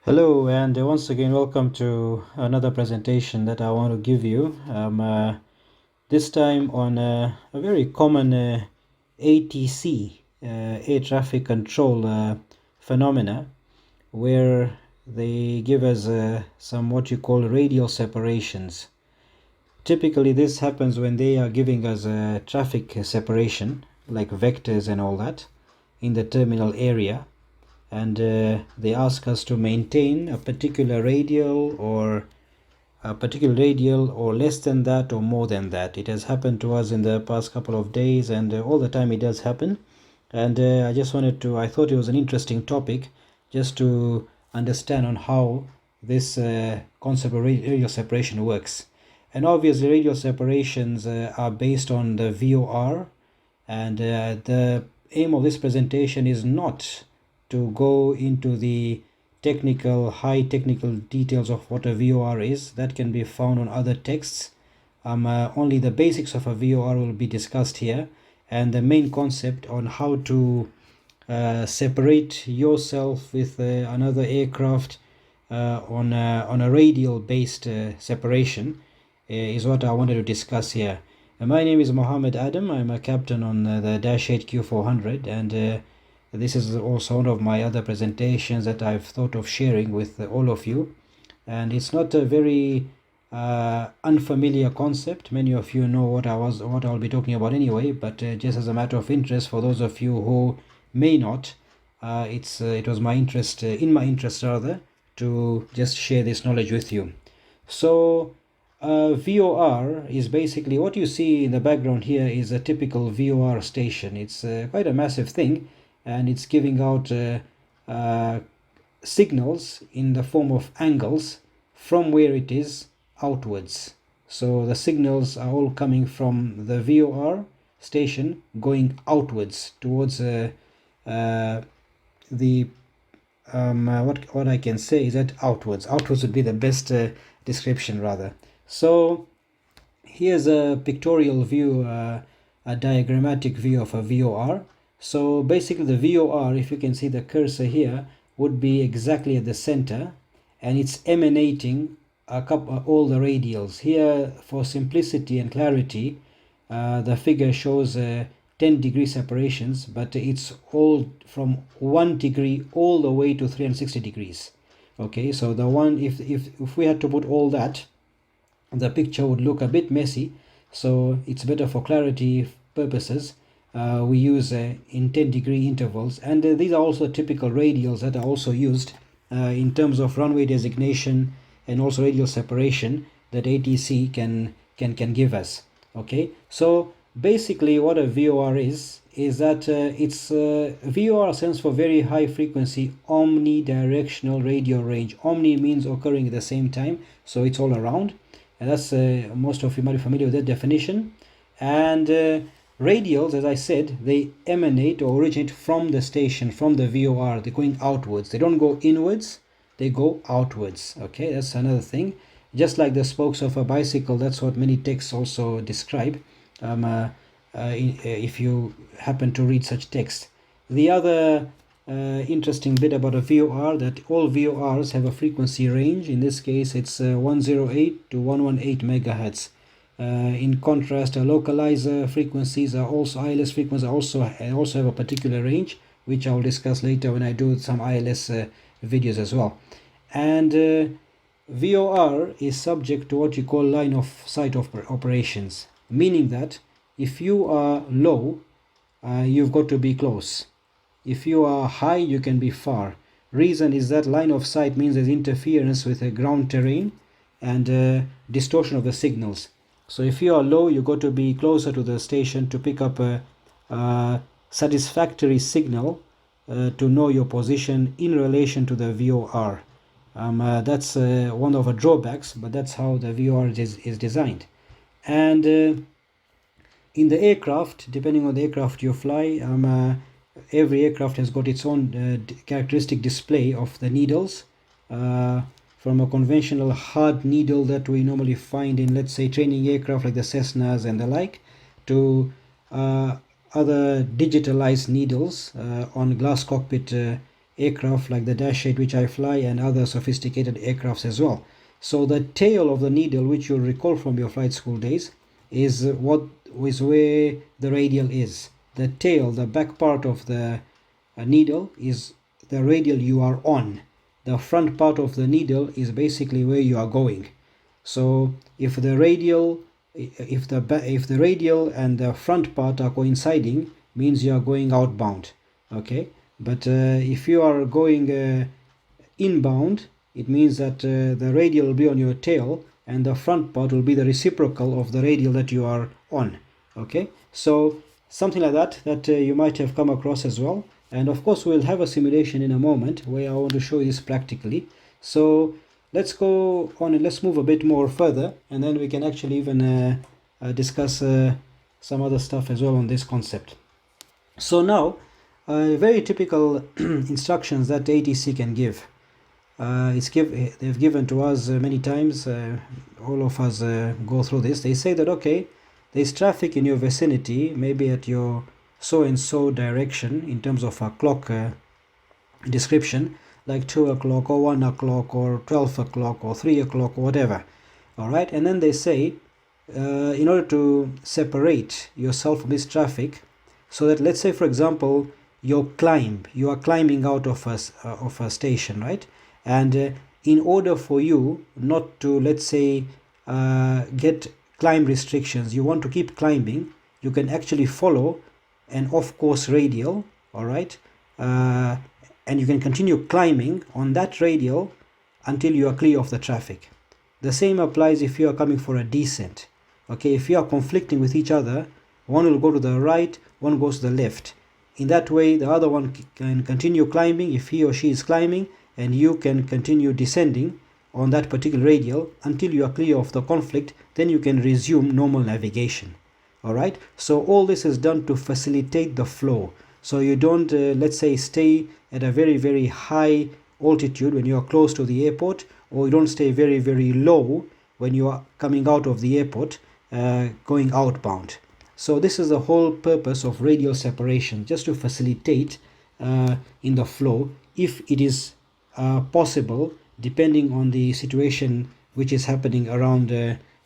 Hello, and once again, welcome to another presentation that I want to give you. This time on a very common ATC, air traffic control phenomena, where they give us some what you call radial separations. Typically, this happens when they are giving us a traffic separation, like vectors and all that, in the terminal area, and they ask us to maintain a particular radial or less than that or more than that. It has happened to us in the past couple of days, and all the time it does happen. And I thought it was an interesting topic just to understand on how this concept of radial separation works. And obviously radial separations are based on the VOR, and the aim of this presentation is not to go into the high technical details of what a VOR is. That can be found on other texts. Only the basics of a VOR will be discussed here, and the main concept on how to separate yourself with another aircraft on a radial based separation is what I wanted to discuss here. My name is Mohammed Adam. I'm a captain on the Dash 8Q 400, and this is also one of my other presentations that I've thought of sharing with all of you. And it's not a very unfamiliar concept. Many of you know what I'll be talking about anyway, but just as a matter of interest for those of you who may not, it was my interest, rather, to just share this knowledge with you. So VOR is basically what you see in the background here is a typical VOR station. It's quite a massive thing, and it's giving out signals in the form of angles from where it is outwards. So the signals are all coming from the VOR station going outwards towards the what I can say is that outwards would be the best description, rather. So here's a pictorial view, a diagrammatic view of a VOR. So basically the VOR, if you can see the cursor here, would be exactly at the center, and it's emanating all the radials. Here, for simplicity and clarity, the figure shows 10-degree separations, but it's all from 1 degree all the way to 360 degrees. Okay, so the one, if we had to put all that, the picture would look a bit messy, so it's better for clarity purposes. We use in 10-degree intervals, and these are also typical radials that are also used in terms of runway designation and also radial separation that ATC can give us. Okay, so basically what a VOR is that it's VOR stands for very high frequency omnidirectional radio range. Omni means occurring at the same time, so it's all around, and that's most of you might be familiar with that definition. And radials, as I said, they emanate or originate from the station, from the VOR. They're going outwards. They don't go inwards, they go outwards. Okay, that's another thing. Just like the spokes of a bicycle, that's what many texts also describe, if you happen to read such text. The other interesting bit about a VOR, that all VORs have a frequency range. In this case, it's 108 to 118 megahertz. In contrast, localizer frequencies are also, ILS frequencies also have a particular range, which I'll discuss later when I do some ILS videos as well. And VOR is subject to what you call line of sight operations, meaning that if you are low, you've got to be close. If you are high, you can be far. Reason is that line of sight means there's interference with the ground terrain and distortion of the signals. So if you are low, you got to be closer to the station to pick up a satisfactory signal to know your position in relation to the VOR. That's one of the drawbacks, but that's how the VOR is designed. And in the aircraft, depending on the aircraft you fly, every aircraft has got its own characteristic display of the needles, from a conventional hard needle that we normally find in, let's say, training aircraft like the Cessnas and the like, to other digitalized needles on glass cockpit aircraft like the Dash 8 which I fly, and other sophisticated aircrafts as well. So the tail of the needle, which you'll recall from your flight school days, is where the radial is. The tail, the back part of the needle, is the radial you are on. The front part of the needle is basically where you are going. So if the radial and the front part are coinciding, means you are going outbound. Okay, but if you are going inbound, it means that the radial will be on your tail and the front part will be the reciprocal of the radial that you are on. Okay, so something like that you might have come across as well. And of course we'll have a simulation in a moment where I want to show you this practically. So let's go on and let's move a bit more further, and then we can actually even discuss some other stuff as well on this concept. So now very typical instructions that ATC can give. They've given to us many times. All of us go through this. They say that, okay, there's traffic in your vicinity, maybe at your so and so direction in terms of a clock description, like 2 o'clock or 1 o'clock or 12 o'clock or 3 o'clock or whatever. All right, and then they say in order to separate yourself from this traffic, so that, let's say for example, you are climbing out of a station, right? And in order for you not to, let's say, get climb restrictions, you want to keep climbing, you can actually follow an off-course radial, all right, and you can continue climbing on that radial until you are clear of the traffic. The same applies if you are coming for a descent. Okay, if you are conflicting with each other, one will go to the right, one goes to the left. In that way, the other one can continue climbing if he or she is climbing, and you can continue descending on that particular radial until you are clear of the conflict. Then you can resume normal navigation. All right, so all this is done to facilitate the flow, so you don't let's say stay at a very, very high altitude when you are close to the airport, or you don't stay very, very low when you are coming out of the airport going outbound. So this is the whole purpose of radial separation, just to facilitate in the flow, if it is possible, depending on the situation which is happening around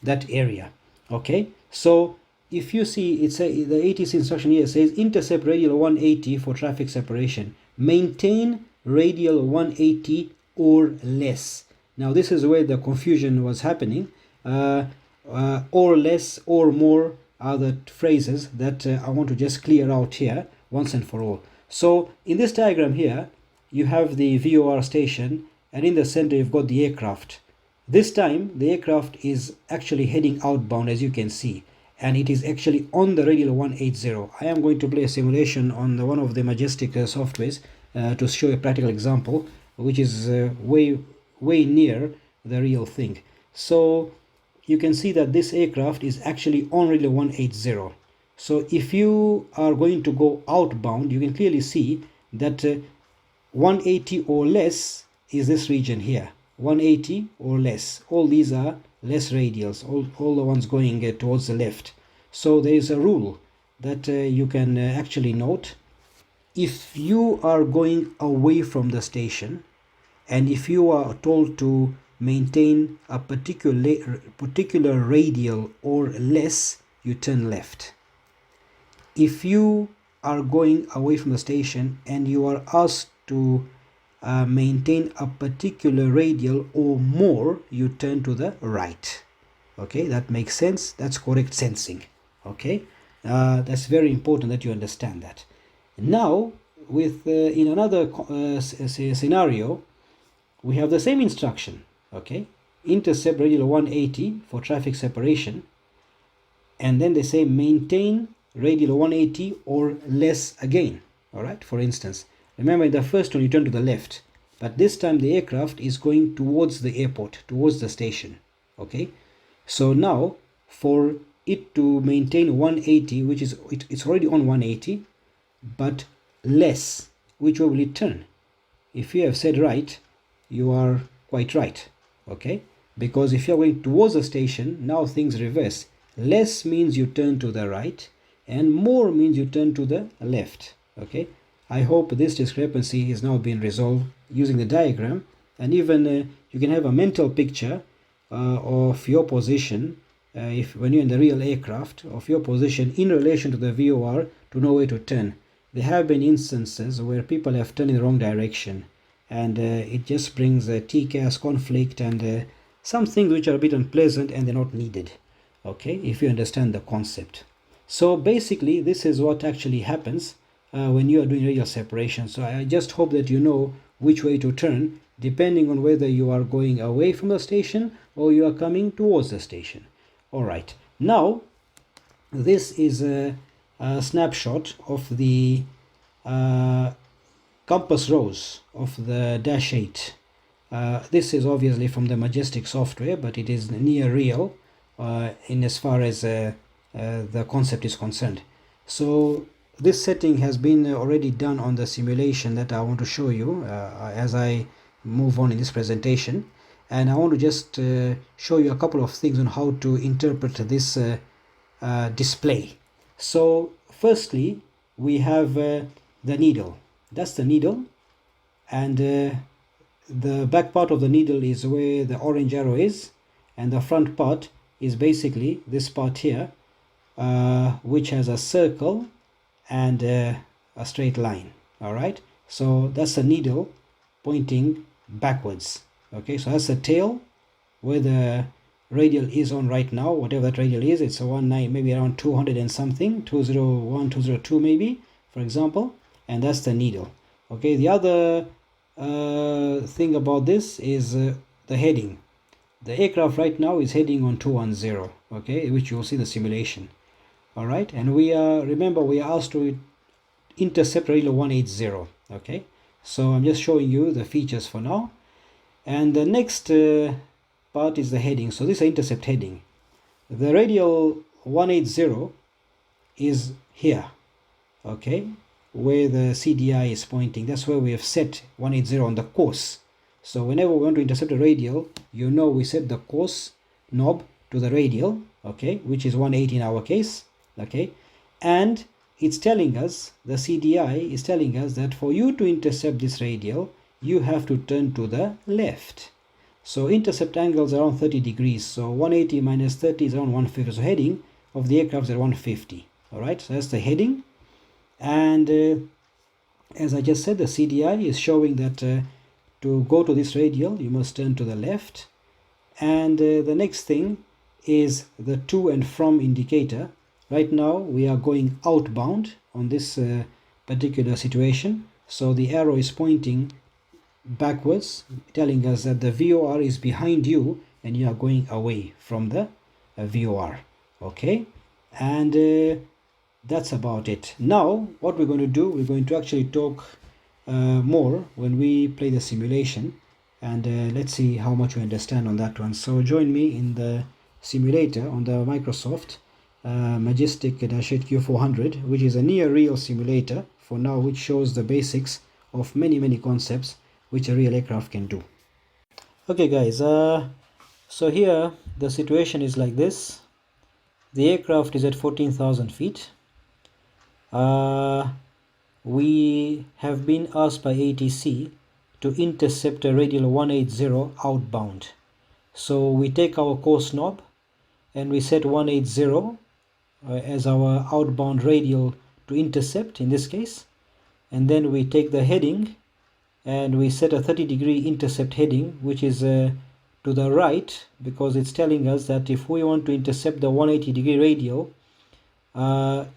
that area. Okay, so if you see, the ATC instruction here says intercept radial 180 for traffic separation, maintain radial 180 or less. Now this is where the confusion was happening. Or less or more are the phrases that I want to just clear out here once and for all. So in this diagram here, you have the VOR station, and in the center you've got the aircraft. This time the aircraft is actually heading outbound, as you can see, and it is actually on the radial 180. I am going to play a simulation on one of the Majestic softwares to show a practical example, which is way near the real thing. So you can see that this aircraft is actually on radial 180. So if you are going to go outbound, you can clearly see that 180 or less is this region here. 180 or less. All these are less radials, all the ones going towards the left. So there is a rule that you can actually note. If you are going away from the station, and if you are told to maintain a particular radial or less, you turn left. If you are going away from the station and you are asked to maintain a particular radial or more, you turn to the right. Okay, that makes sense. That's correct sensing. Okay, that's very important that you understand that. Now with in another scenario, we have the same instruction. Okay, intercept radial 180 for traffic separation, and then they say maintain radial 180 or less again. All right, for instance, remember in the first one you turn to the left, but this time the aircraft is going towards the airport, towards the station. Okay, so now for it to maintain 180, which is it's already on 180, but less, which way will it turn? If you have said right, you are quite right. Okay, because if you're going towards the station, now things reverse. Less means you turn to the right, and more means you turn to the left. Okay, I hope this discrepancy is now being resolved using the diagram, and even you can have a mental picture of your position if when you're in the real aircraft, of your position in relation to the VOR to know where to turn. There have been instances where people have turned in the wrong direction, and it just brings a TCAS conflict and some things which are a bit unpleasant and they're not needed, okay, if you understand the concept. So basically this is what actually happens when you are doing radial separation. So I just hope that you know which way to turn depending on whether you are going away from the station or you are coming towards the station. All right, now this is a snapshot of the compass rose of the Dash 8. This is obviously from the Majestic software, but it is near real in as far as the concept is concerned. So this setting has been already done on the simulation that I want to show you as I move on in this presentation, and I want to just show you a couple of things on how to interpret this display. So firstly we have the needle. That's the needle, and the back part of the needle is where the orange arrow is, and the front part is basically this part here, which has a circle and a straight line. All right, so that's the needle pointing backwards. Okay, so that's the tail where the radial is on right now, whatever that radial is. It's a 19, maybe around 200 and something, 201, 202 maybe, for example, and that's the needle. Okay, the other thing about this is the heading. The aircraft right now is heading on 210, okay, which you'll see the simulation. All right, and we are, remember, we are asked to intercept radial 180. Okay, so I'm just showing you the features for now, and the next part is the heading. So this is the intercept heading. The radial 180 is here, okay, where the CDI is pointing. That's where we have set 180 on the course. So whenever we want to intercept a radial, you know, we set the course knob to the radial, okay, which is 180 in our case, okay, and it's telling us, the CDI is telling us that for you to intercept this radial, you have to turn to the left. So intercept angles are around 30 degrees. So 180 minus 30 is around 150. So heading of the aircraft is at 150. All right, so that's the heading. And as I just said, the CDI is showing that to go to this radial, you must turn to the left. And the next thing is the to and from indicator. Right now we are going outbound on this particular situation. So the arrow is pointing backwards, telling us that the VOR is behind you and you are going away from the VOR. Okay, and that's about it. Now what we're going to do, we're going to actually talk more when we play the simulation, and let's see how much we understand on that one. So join me in the simulator on the Microsoft Majestic Dash-8 Q400, which is a near real simulator for now, which shows the basics of many concepts which a real aircraft can do. Okay guys, so here the situation is like this. The aircraft is at 14,000 feet. We have been asked by ATC to intercept a radial 180 outbound. So we take our course knob and we set 180 as our outbound radial to intercept in this case, and then we take the heading and we set a 30-degree intercept heading, which is to the right, because it's telling us that if we want to intercept the 180-degree radial,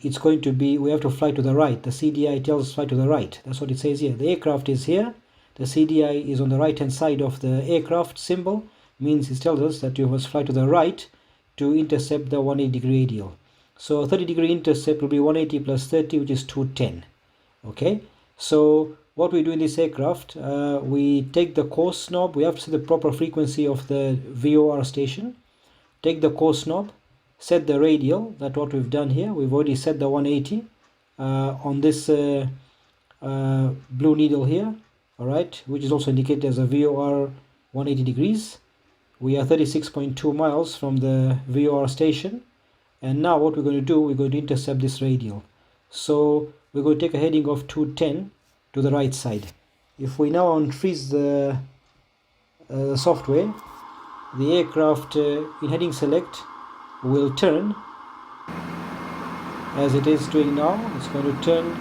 it's going to be, we have to fly to the right. The CDI tells us fly to the right. That's what it says here. The aircraft is here, the CDI is on the right hand side of the aircraft symbol, means it tells us that you must fly to the right to intercept the 180-degree radial. So 30-degree intercept will be 180 plus 30, which is 210. Okay, so what we do in this aircraft, we take the course knob. We have to set the proper frequency of the VOR station. Take the course knob, set the radial. That's what we've done here. We've already set the 180 on this blue needle here, all right, which is also indicated as a VOR 180 degrees. We are 36.2 miles from the VOR station, and now what we're going to do, we're going to intercept this radial. So we're going to take a heading of 210 to the right side. If we now unfreeze the software, the aircraft in heading select will turn as it is doing now. It's going to turn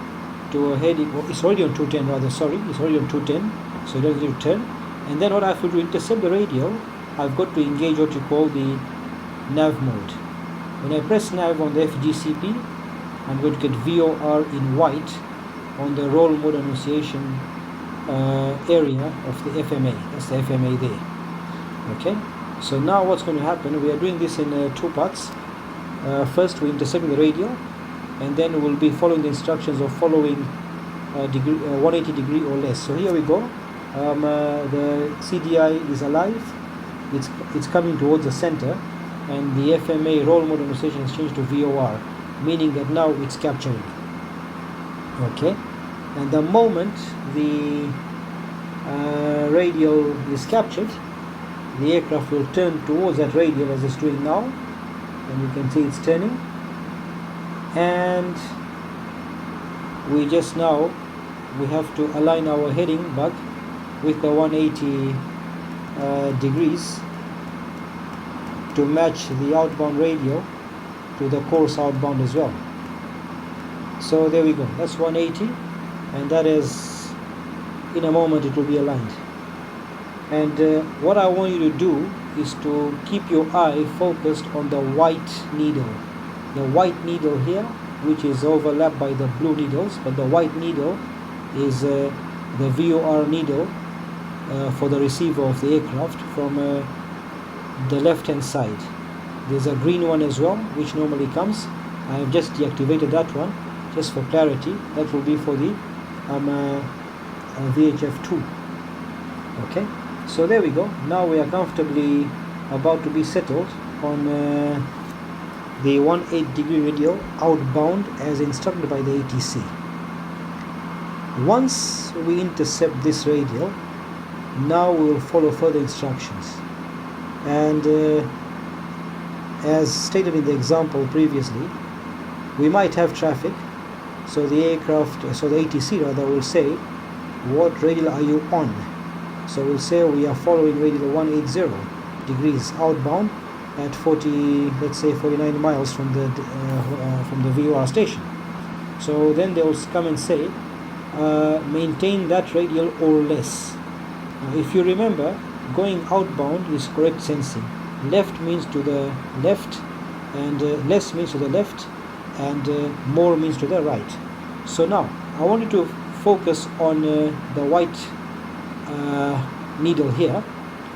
to a heading, it's already on 210 rather, sorry, it's already on 210, so it doesn't need to turn. And then what I have to do to intercept the radial, I've got to engage what you call the nav mode. When I press nav on the FGCP, I'm going to get VOR in white on the roll mode annunciation area of the FMA. That's the FMA there. Okay, so now what's going to happen, we are doing this in two parts. First we're intercepting the radial, and then we'll be following the instructions of following 180 degree or less. So here we go. The CDI is alive, it's coming towards the center, and the FMA roll mode annunciation has changed to VOR, meaning that now it's capturing. Okay, and the moment the radial is captured, the aircraft will turn towards that radial as it's doing now, and you can see it's turning. And we have to align our heading back with the 180 degrees to match the outbound radial to the course outbound as well. So there we go, that's 180, and that is, in a moment it will be aligned. And what I want you to do is to keep your eye focused on the white needle. The white needle here, which is overlapped by the blue needles, but the white needle is the VOR needle for the receiver of the aircraft from the left hand side. There's a green one as well, which normally comes. I have just deactivated that one just for clarity. That will be for the VHF2. Okay, so there we go. Now we are comfortably about to be settled on the 180 degree radial outbound as instructed by the ATC. Once we intercept this radial, now we will follow further instructions. And as stated in the example previously, we might have traffic, so the ATC rather will say, what radial are you on? So we'll say we are following radial 180 degrees outbound at 49 miles from the VOR station. So then they will come and say, maintain that radial or less. If you remember, going outbound is correct sensing. Left means to the left, and less means to the left, and more means to the right. So now I want you to focus on the white needle here.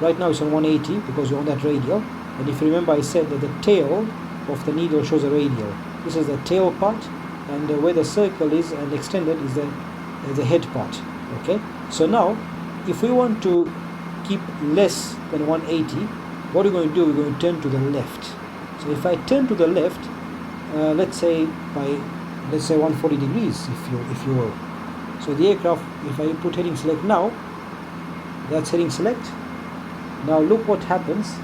Right now it's on 180 because we're on that radial. And if you remember, I said that the tail of the needle shows a radial. This is the tail part, and where the circle is and extended is the head part. Okay, so now if we want to keep less than 180, what we're going to do, we're going to turn to the left. So if I turn to the left, let's say 140 degrees, if you will. So the aircraft, if I put heading select now, that's heading select. Now look what happens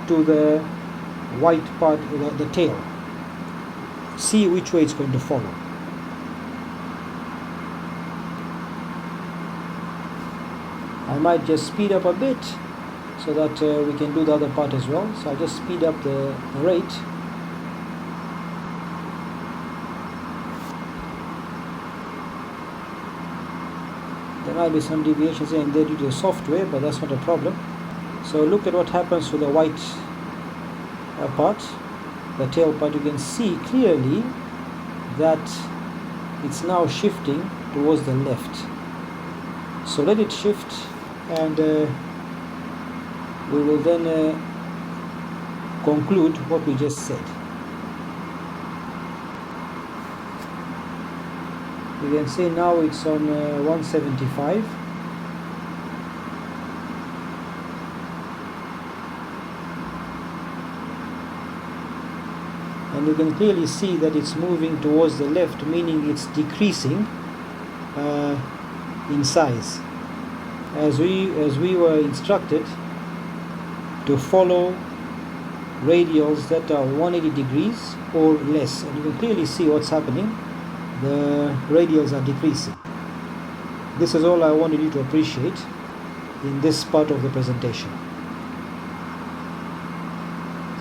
to the white part, the tail. See which way it's going to follow. I might just speed up a bit so that we can do the other part as well. So I'll just speed up the rate. There might be some deviations here and there due to the software, but that's not a problem. So look at what happens to the white part, the tail part. You can see clearly that it's now shifting towards the left. So let it shift, and we will then conclude what we just said. You can see now it's on 175. And you can clearly see that it's moving towards the left, meaning it's decreasing in size, as we were instructed to follow radials that are 180 degrees or less. And you can clearly see what's happening. The radials are decreasing. This is all I wanted you to appreciate in this part of the presentation.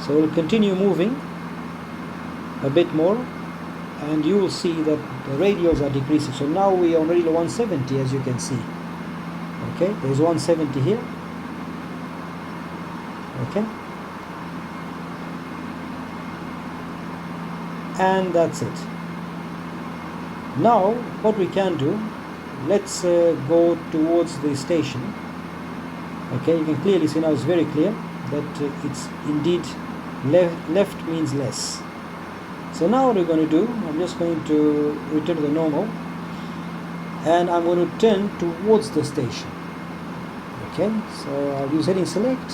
So we'll continue moving a bit more, and you will see that the radials are decreasing. So now we are on radial 170, as you can see. Okay, there's 170 here. Okay, and that's it. Now what we can do, let's go towards the station. Okay, you can clearly see now, it's very clear that it's indeed left means less. So now what we're going to do, I'm just going to return to the normal, and I'm going to turn towards the station. Okay, so I'll use heading select,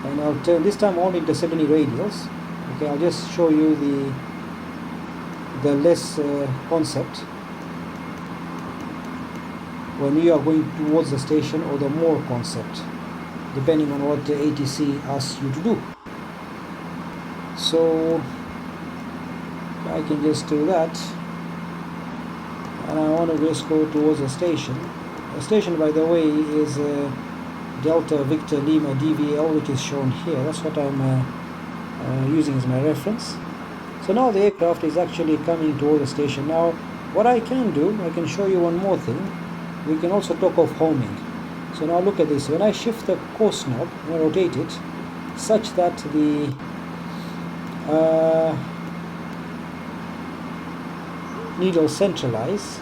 and I'll turn, this time I won't intercept any radials. Okay, I'll just show you the less concept when you are going towards the station, or the more concept, depending on what the ATC asks you to do. So I can just do that, and I want to just go towards the station. The station, by the way, is Delta Victor Lima DVL, which is shown here. That's what I'm using as my reference. So now the aircraft is actually coming toward the station. Now what I can do, I can show you one more thing. We can also talk of homing. So now look at this. When I shift the course knob and I rotate it such that the needle centralize,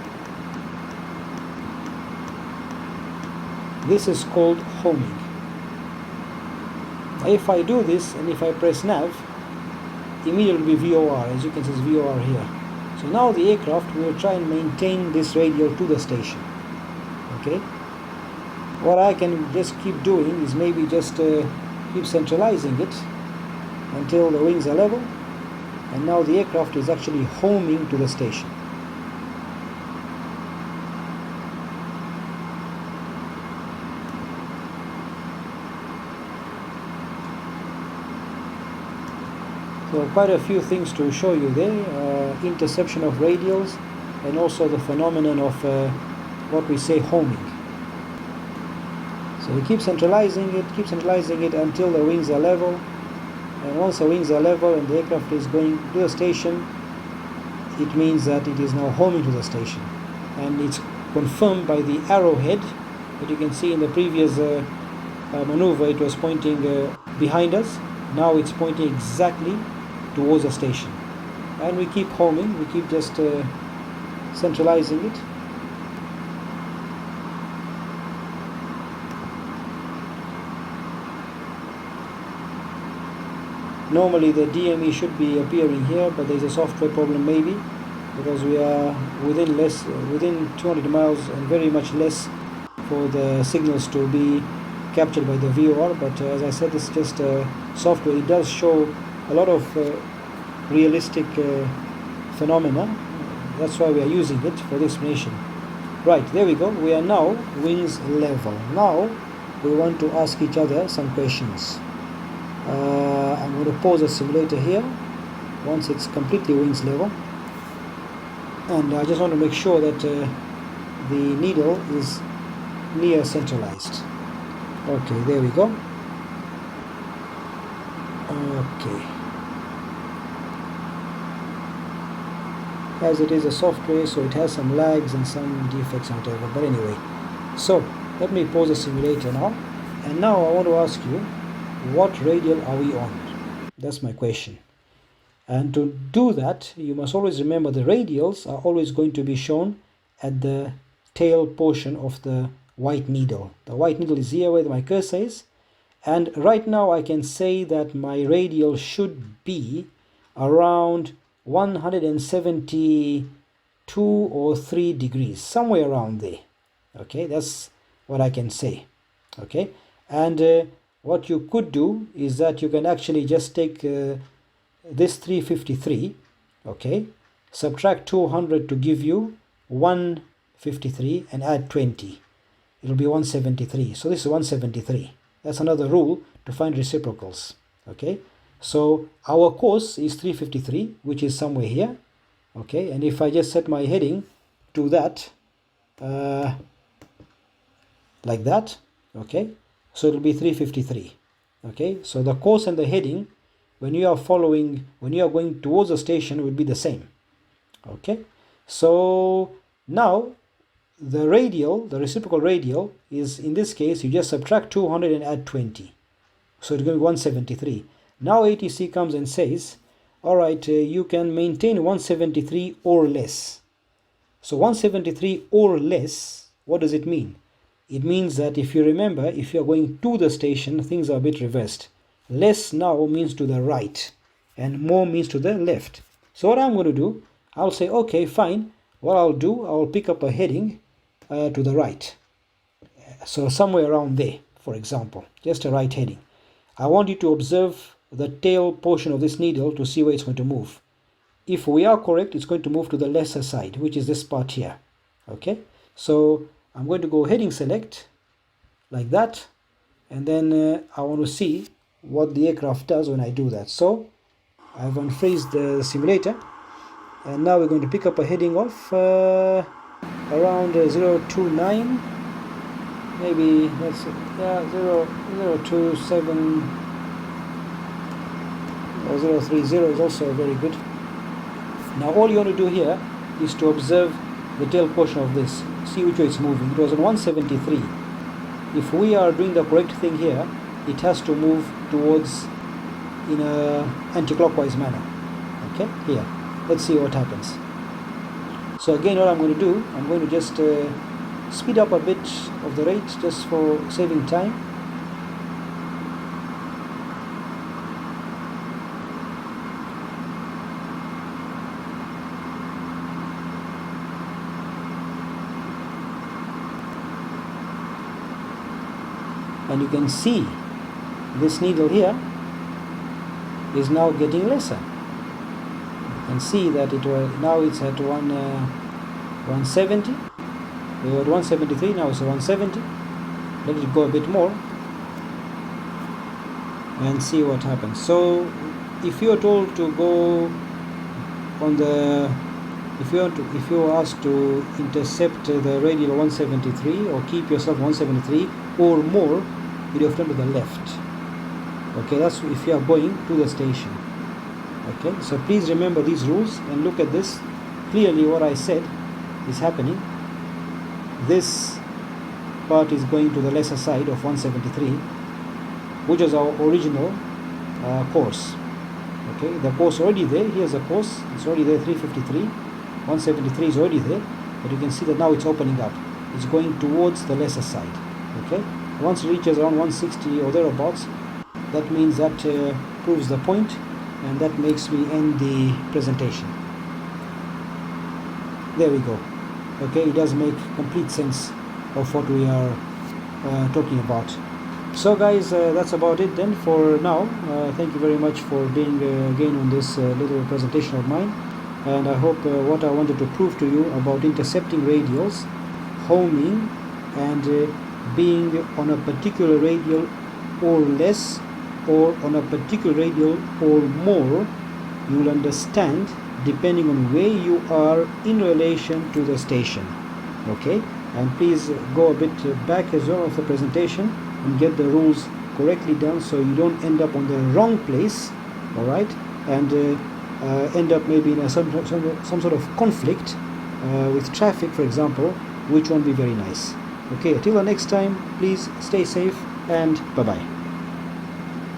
this is called homing. If I do this and if I press nav, immediately VOR, as you can see, it's VOR here. So now the aircraft will try and maintain this radial to the station. Okay, what I can just keep doing is maybe just keep centralizing it until the wings are level, and now the aircraft is actually homing to the station. So quite a few things to show you there, interception of radials, and also the phenomenon of what we say homing. So we keep centralizing it until the wings are level, and once the wings are level and the aircraft is going to the station, it means that it is now homing to the station, and it's confirmed by the arrowhead that you can see. In the previous maneuver it was pointing behind us, now it's pointing exactly towards the station, and we keep homing, we keep just centralizing it. Normally the DME should be appearing here, but there's a software problem maybe, because we are within 200 miles and very much less for the signals to be captured by the VOR. But as I said, it's just software. It does show a lot of realistic phenomena. That's why we are using it for the explanation. Right, there we go. We are now wings level. Now we want to ask each other some questions. I'm going to pause the simulator here once it's completely wings level, and I just want to make sure that the needle is near centralized. Okay, there we go. Okay, as it is a software, so it has some lags and some defects and whatever, but anyway. So let me pause the simulator now, and now I want to ask you, what radial are we on? That's my question. And to do that, you must always remember the radials are always going to be shown at the tail portion of the white needle. The white needle is here where my cursor is, and right now I can say that my radial should be around 172 or 3 degrees, somewhere around there. Okay, that's what I can say. Okay, and what you could do is that you can actually just take this 353, okay, subtract 200 to give you 153, and add 20. It'll be 173. So this is 173. That's another rule to find reciprocals. Okay, so our course is 353, which is somewhere here. Okay, and if I just set my heading to that, like that. Okay, so it'll be 353. Okay, so the course and the heading, when you are going towards the station, will be the same. Okay, so now the reciprocal radial is, in this case, you just subtract 200 and add 20, so it's going to be 173. Now ATC comes and says, all right, you can maintain 173 or less. So 173 or less, what does it mean? It means that, if you remember, if you're going to the station, things are a bit reversed. Less now means to the right and more means to the left. So what I'm going to do, I'll say, okay, fine. What I'll do, I'll pick up a heading to the right. So somewhere around there, for example, just a right heading. I want you to observe the tail portion of this needle to see where it's going to move. If we are correct, it's going to move to the lesser side, which is this part here. Okay, so I'm going to go heading select like that, and then I want to see what the aircraft does when I do that. So I've unfreezed the simulator, and now we're going to pick up a heading of around 029, maybe that's 027 or 030 is also very good. Now all you want to do here is to observe the tail portion of this, see which way it's moving. It was on 173. If we are doing the correct thing here, it has to move towards in a anti-clockwise manner. Okay, here, let's see what happens. So again, what I'm going to do, I'm going to just speed up a bit of the rate just for saving time. And you can see this needle here is now getting lesser. You can see that now it's at 170. We were at 173, now it's 170. Let it go a bit more and see what happens. So if you are told to go on the, if you are asked to intercept the radial 173 or keep yourself 173 or more, you have to turn to the left. Okay, that's if you are going to the station. Okay, so please remember these rules and look at this. Clearly what I said is happening. This part is going to the lesser side of 173, which is our original course. Okay, the course already there. Here's the course, it's already there, 353. 173 is already there, but you can see that now it's opening up. It's going towards the lesser side. Okay, once it reaches around 160 or thereabouts, that means that proves the point, and that makes me end the presentation. There we go. Okay, it does make complete sense of what we are talking about. So guys, that's about it then for now. Thank you very much for being again on this little presentation of mine, and I hope what I wanted to prove to you about intercepting radials, homing, and being on a particular radial or less, or on a particular radial or more, you will understand depending on where you are in relation to the station. Okay, and please go a bit back as well of the presentation and get the rules correctly done, so you don't end up on the wrong place, all right, and end up maybe in some sort of conflict with traffic, for example, which won't be very nice. Okay, till the next time, please stay safe and bye bye.